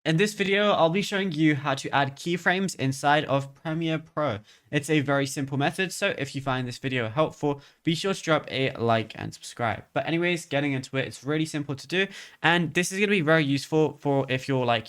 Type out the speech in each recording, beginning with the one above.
In this video, I'll be showing you how to add keyframes inside of Premiere Pro. It's a very simple method, so if you find this video helpful, be sure to drop a like and subscribe. But anyways, getting into it, it's really simple to do, and this is going to be very useful for if you're like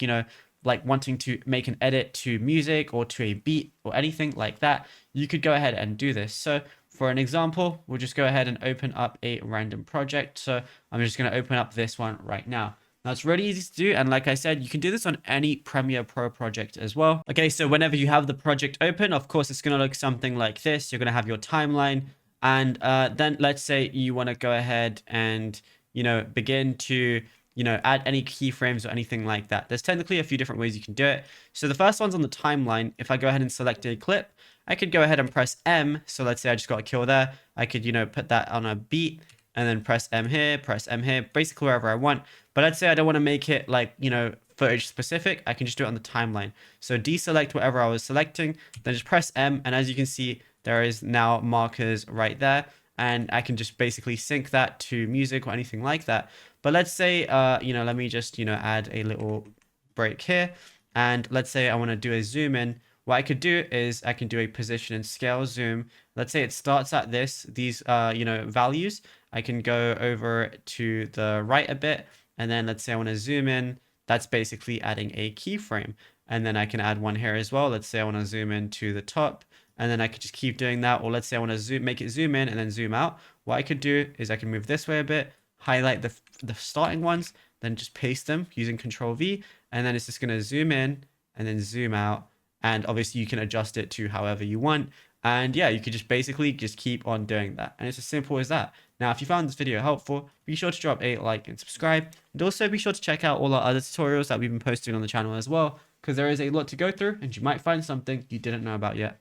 wanting to make an edit to music or to a beat or anything like that. You could go ahead and do this. So for an example, we'll just go ahead and open up a random project. So I'm just going to open up this one right now. Now it's really easy to do, and like I said, you can do this on any Premiere Pro project as well. Okay, so whenever you have the project open, of course, it's going to look something like this. You're going to have your timeline, and then let's say you want to go ahead and, begin to, add any keyframes or anything like that. There's technically a few different ways you can do it. So the first one's on the timeline. If I go ahead and select a clip, I could go ahead and press M. So let's say I just got a kill there. I could, put that on a beat and then press M here, basically wherever I want. But let's say I don't want to make it like, footage specific. I can just do it on the timeline. So deselect whatever I was selecting, then just press M. And as you can see, there is now markers right there. And I can just basically sync that to music or anything like that. But let's say, let me just, add a little break here. And let's say I want to do a zoom in. What I could do is I can do a position and scale zoom. Let's say it starts at these values. I can go over to the right a bit, and then let's say I want to zoom in. That's basically adding a keyframe. And then I can add one here as well. Let's say I want to zoom in to the top, and then I could just keep doing that. Or let's say I want to make it zoom in and then zoom out. What I could do is I can move this way a bit, highlight the starting ones, then just paste them using Control V, and then it's just going to zoom in and then zoom out. And obviously you can adjust it to however you want. And yeah, you could just basically just keep on doing that. And it's as simple as that. Now, if you found this video helpful, be sure to drop a like and subscribe. And also be sure to check out all our other tutorials that we've been posting on the channel as well, because there is a lot to go through and you might find something you didn't know about yet.